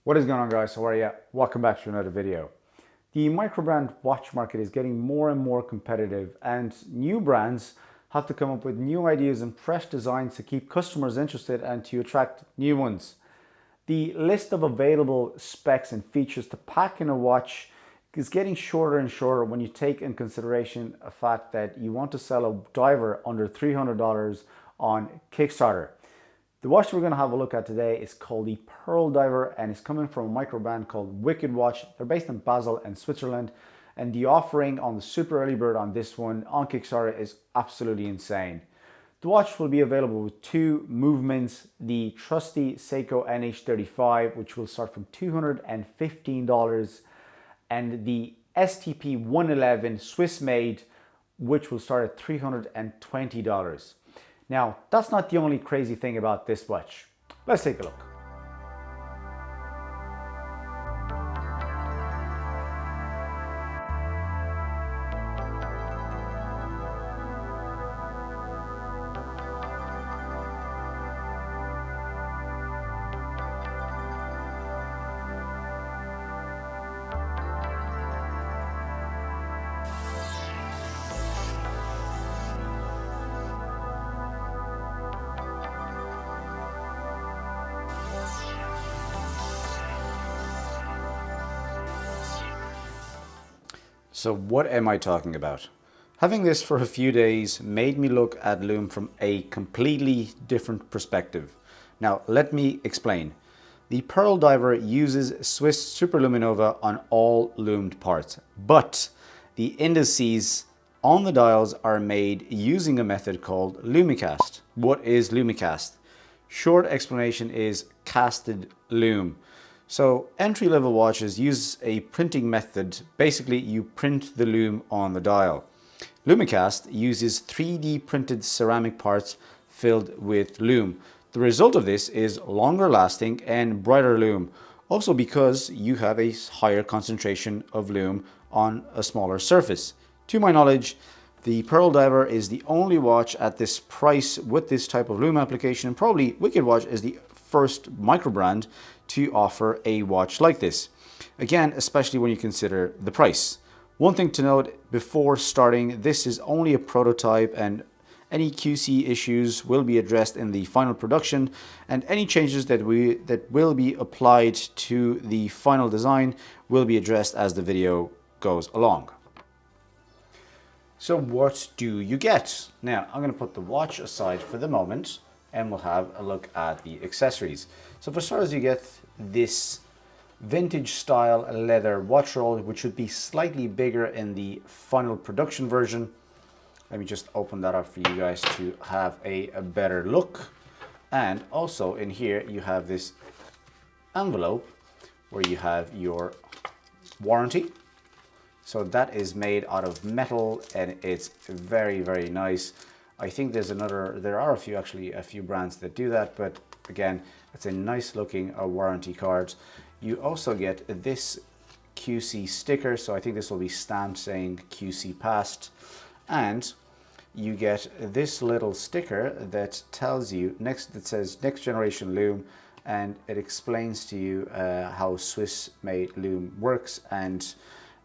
What is going on, guys? How are you? Welcome back to another video. The microbrand watch market is getting more and more competitive, and new brands have to come up with new ideas and fresh designs to keep customers interested and to attract new ones. The list of available specs and features to pack in a watch is getting shorter and shorter when you take in consideration the fact that you want to sell a diver under $300 on Kickstarter. The watch we're going to have a look at today is called the Pearl Diver, and it's coming from a micro brand called Wicked Watch. They're based in Basel in Switzerland, and the offering on the super early bird on this one on Kickstarter is absolutely insane. The watch will be available with two movements: the trusty Seiko NH35, which will start from $215, and the STP 111 Swiss made, which will start at $320. Now, that's not the only crazy thing about this watch. Let's take a look. So what am I talking about? Having this for a few days made me look at Lume from a completely different perspective. Now, let me explain. The Pearl Diver uses Swiss Superluminova on all lumed parts, but the indices on the dials are made using a method called Lumicast. What is Lumicast? Short explanation is casted lume. So entry-level watches use a printing method. Basically, you print the lume on the dial. Lumicast uses 3D printed ceramic parts filled with lume. The result of this is longer lasting and brighter lume, also because you have a higher concentration of lume on a smaller surface. To my knowledge, the Pearl Diver is the only watch at this price with this type of lume application, and probably Wicked Watch is the first micro brand to offer a watch like this. Again, especially when you consider the price. One thing to note before starting, this is only a prototype, and any QC issues will be addressed in the final production, and any changes that will be applied to the final design will be addressed as the video goes along. So what do you get? Now, I'm going to put the watch aside for the moment, and we'll have a look at the accessories. So for starters, you get this vintage style leather watch roll, which should be slightly bigger in the final production version. Let me just open that up for you guys to have a better look. And also in here, you have this envelope where you have your warranty. So that is made out of metal, and it's very, very nice. I think there are a few brands that do that, but again, it's a nice looking warranty card. You also get this QC sticker, so I think this will be stamped saying QC passed, and you get this little sticker that tells you that says next generation lume, and it explains to you how Swiss made lume works, and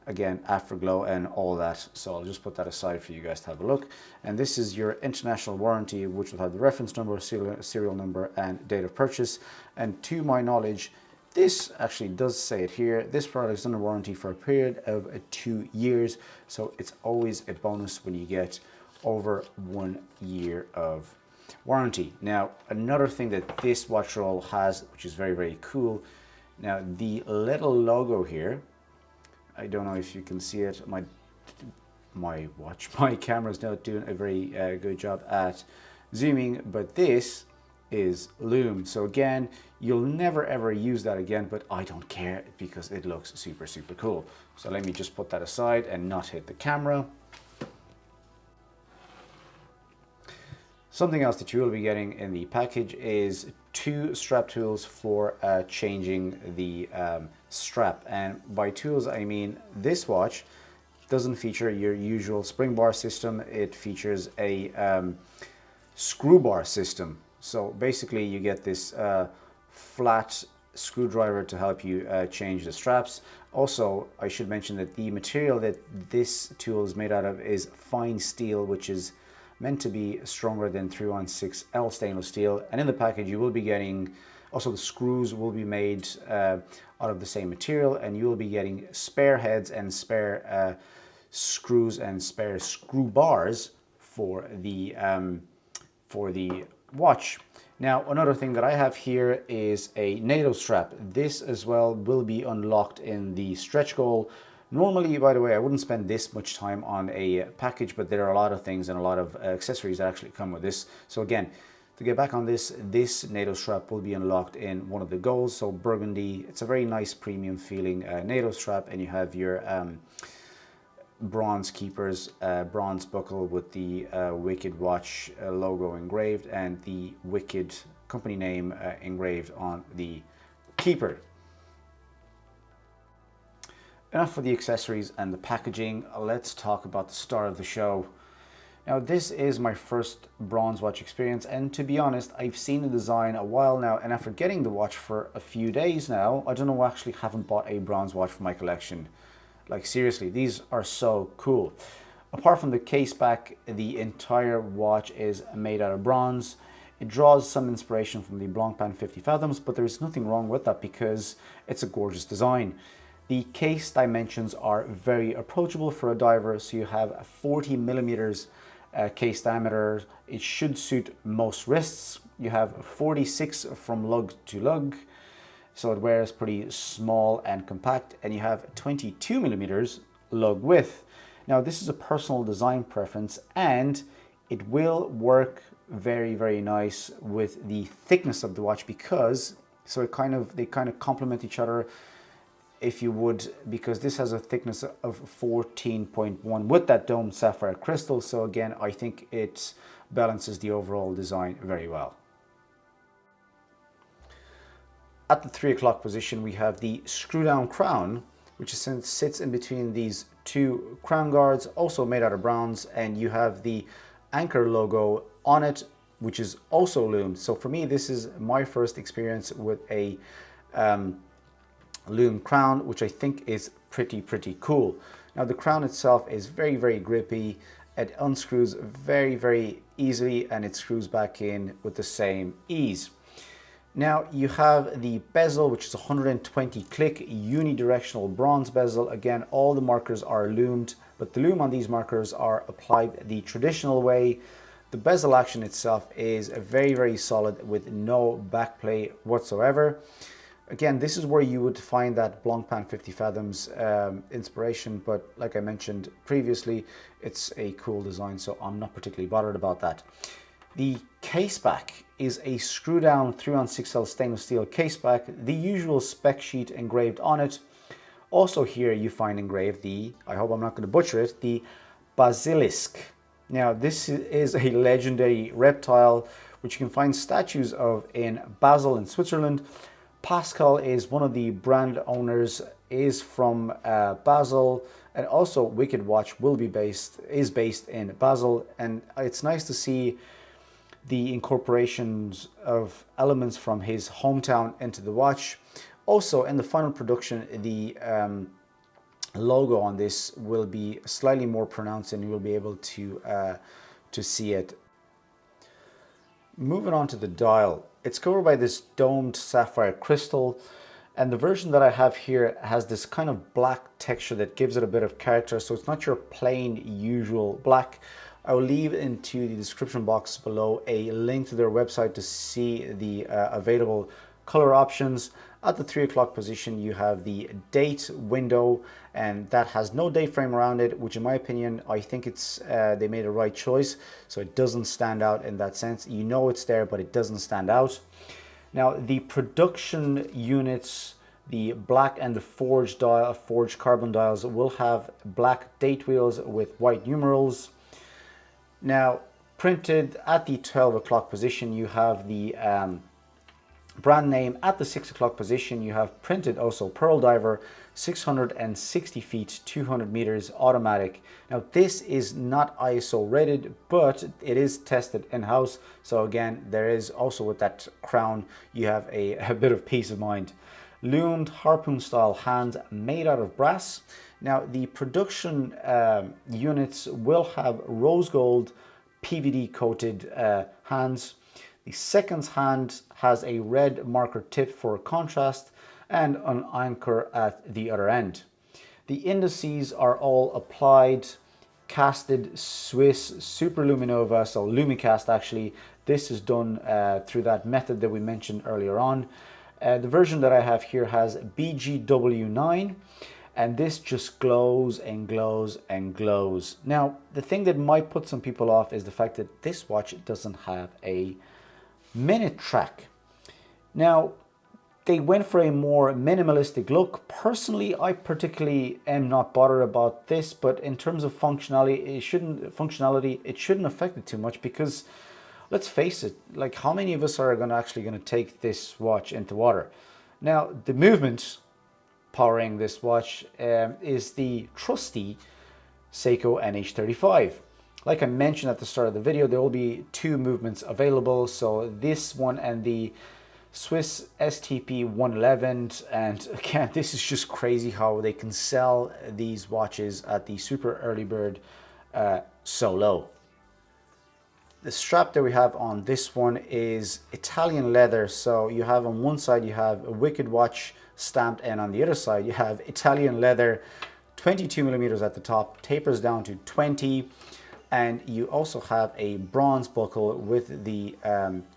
again, afterglow and all that. So I'll just put that aside for you guys to have a look. And this is your international warranty, which will have the reference number, serial number, and date of purchase. And to my knowledge, this actually does say it here. This product is under warranty for a period of 2 years. So it's always a bonus when you get over 1 year of warranty. Now, another thing that this watch roll has, which is very, very cool. Now, the little logo here, I don't know if you can see it. My camera's not doing a very good job at zooming, but this is Lume. So again, you'll never ever use that again, but I don't care because it looks super, super cool. So let me just put that aside and not hit the camera. Something else that you will be getting in the package is 2 strap tools for changing the strap. And by tools, I mean this watch doesn't feature your usual spring bar system. It features a screw bar system. So basically you get this flat screwdriver to help you change the straps. Also, I should mention that the material that this tool is made out of is fine steel, which is meant to be stronger than 316L stainless steel. And in the package you will be getting, also the screws will be made out of the same material, and you will be getting spare heads and spare screws and spare screw bars for the watch. Now, another thing that I have here is a NATO strap. This as well will be unlocked in the stretch goal. Normally, by the way, I wouldn't spend this much time on a package, but there are a lot of things and a lot of accessories that actually come with this. So again, to get back on this NATO strap will be unlocked in one of the goals. So burgundy, it's a very nice premium feeling NATO strap, and you have your bronze keepers, bronze buckle with the Wicked watch logo engraved and the Wicked company name engraved on the keeper. Enough for the accessories and the packaging. Let's talk about the star of the show. Now, this is my first bronze watch experience, and to be honest, I've seen the design a while now, and after getting the watch for a few days now, I don't know, I actually haven't bought a bronze watch for my collection. Like, seriously, these are so cool. Apart from the case back, the entire watch is made out of bronze. It draws some inspiration from the Blancpain 50 Fathoms, but there's nothing wrong with that because it's a gorgeous design. The case dimensions are very approachable for a diver, so you have a 40 millimeters case diameter. It should suit most wrists. You have 46 from lug to lug, so it wears pretty small and compact, and you have 22 millimeters lug width. Now, this is a personal design preference, and it will work very, very nice with the thickness of the watch, because so they kind of complement each other, if you would, because this has a thickness of 14.1 with that domed sapphire crystal. So again, I think it balances the overall design very well. At the 3 o'clock position, we have the screw down crown, which sits in between these two crown guards, also made out of bronze, and you have the anchor logo on it, which is also loomed. So for me, this is my first experience with a Lume crown, which I think is pretty cool. Now, the crown itself is very, very grippy. It unscrews very, very easily, and it screws back in with the same ease. Now, you have the bezel, which is 120 click unidirectional bronze bezel. Again, all the markers are loomed, but the lume on these markers are applied the traditional way. The bezel action itself is very, very solid with no backplay whatsoever. Again, this is where you would find that Blancpain 50 Fathoms inspiration, but like I mentioned previously, it's a cool design, so I'm not particularly bothered about that. The case back is a screw down 3/6L stainless steel case back, the usual spec sheet engraved on it. Also here you find engraved the, I hope I'm not going to butcher it, the basilisk. Now, this is a legendary reptile which you can find statues of in Basel in Switzerland. Pascal is one of the brand owners, is from Basel, and also Wicked Watch is based in Basel, and it's nice to see the incorporations of elements from his hometown into the watch. Also, in the final production, the logo on this will be slightly more pronounced, and you will be able to see it. Moving on to the dial, it's covered by this domed sapphire crystal, and the version that I have here has this kind of black texture that gives it a bit of character, so it's not your plain usual black. I will leave into the description box below a link to their website to see the available color options. At the 3 o'clock position, you have the date window, and that has no date frame around it, which in my opinion, I think it's they made a right choice, so it doesn't stand out in that sense. You know it's there, but it doesn't stand out. Now, the production units, the black and the forged carbon dials, will have black date wheels with white numerals. Now, printed at the 12 o'clock position, you have the brand name. At the 6 o'clock position, you have printed also Pearl Diver, 660 feet, 200 meters, automatic. Now, this is not ISO rated, but it is tested in-house. So again, there is also with that crown, you have a bit of peace of mind. loomed harpoon style hands made out of brass. Now the production units will have rose gold PVD coated hands. The second hand has a red marker tip for contrast and an anchor at the other end. The indices are all applied casted Swiss Superluminova, so Lumicast actually. This is done through that method that we mentioned earlier on. The version that I have here has BGW9, and this just glows and glows and glows. Now, the thing that might put some people off is the fact that this watch doesn't have a minute track. Now, they went for a more minimalistic look. Personally, I particularly am not bothered about this, but in terms of functionality, it shouldn't affect it too much, because let's face it, like, how many of us are actually going to take this watch into water? Now, the movement powering this watch is the trusty Seiko NH35. Like I mentioned at the start of the video, there will be two movements available. So this one and the Swiss STP 111. And again, this is just crazy how they can sell these watches at the super early bird so low. The strap that we have on this one is Italian leather. So you have on one side, you have a Wicked Watch stamped, and on the other side, you have Italian leather, 22 millimeters at the top, tapers down to 20. And you also have a bronze buckle with the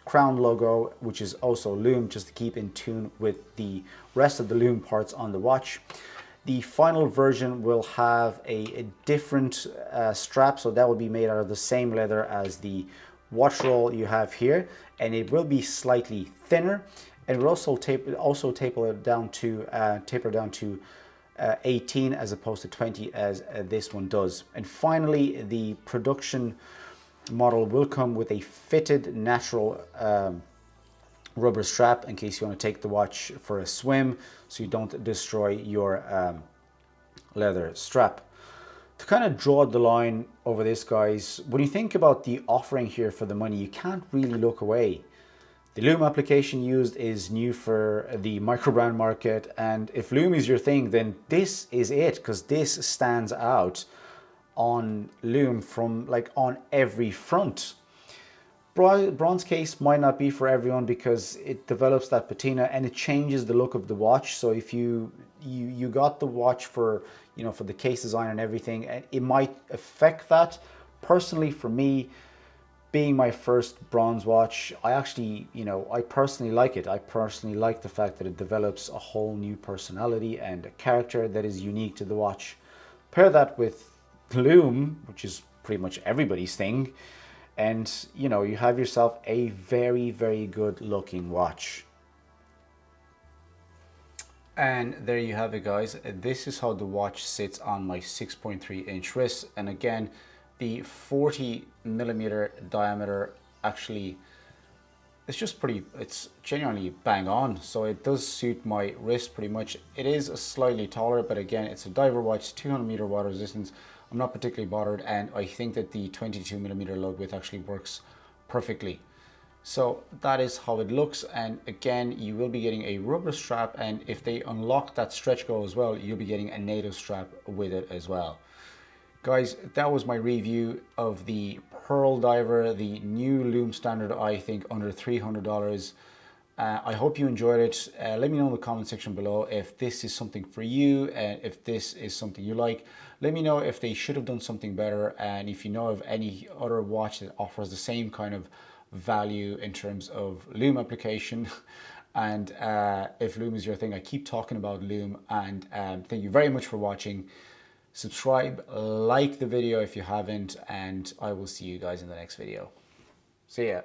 crown logo, which is also Lume, just to keep in tune with the rest of the Lume parts on the watch. The final version will have a different strap, so that will be made out of the same leather as the watch roll you have here, and it will be slightly thinner, and it will also taper down to 18 as opposed to 20 as this one does. And finally, the production model will come with a fitted natural rubber strap in case you want to take the watch for a swim, so you don't destroy your leather strap. To kind of draw the line over this, guys, when you think about the offering here for the money, you can't really look away. The Lume application used is new for the microbrand market, and if Lume is your thing, then this is it, because this stands out on Lume from on every front. Bronze case might not be for everyone because it develops that patina and it changes the look of the watch. So if you got the watch for for the case design and everything, it might affect that. Personally, for me, being my first bronze watch, I personally like it. I personally like the fact that it develops a whole new personality and a character that is unique to the watch. Pair that with Lume, which is pretty much everybody's thing, and you have yourself a very, very good looking watch. And there you have it, guys. This is how the watch sits on my 6.3 inch wrist. And again, the 40 millimeter diameter actually, it's genuinely bang on. So it does suit my wrist pretty much. It is slightly taller, but again, it's a diver watch, 200 meter water resistance. I'm not particularly bothered, and I think that the 22 millimeter lug width actually works perfectly. So that is how it looks, and again, you will be getting a rubber strap, and if they unlock that stretch go as well, you'll be getting a native strap with it as well. Guys, that was my review of the Pearl Diver, the new Lume standard, I think under $300. I hope you enjoyed it. Let me know in the comment section below if this is something for you, and if this is something you like. Let me know if they should have done something better, and if you know of any other watch that offers the same kind of value in terms of Lume application. And if Lume is your thing, I keep talking about Lume, and thank you very much for watching. Subscribe, like the video if you haven't, and I will see you guys in the next video. See ya.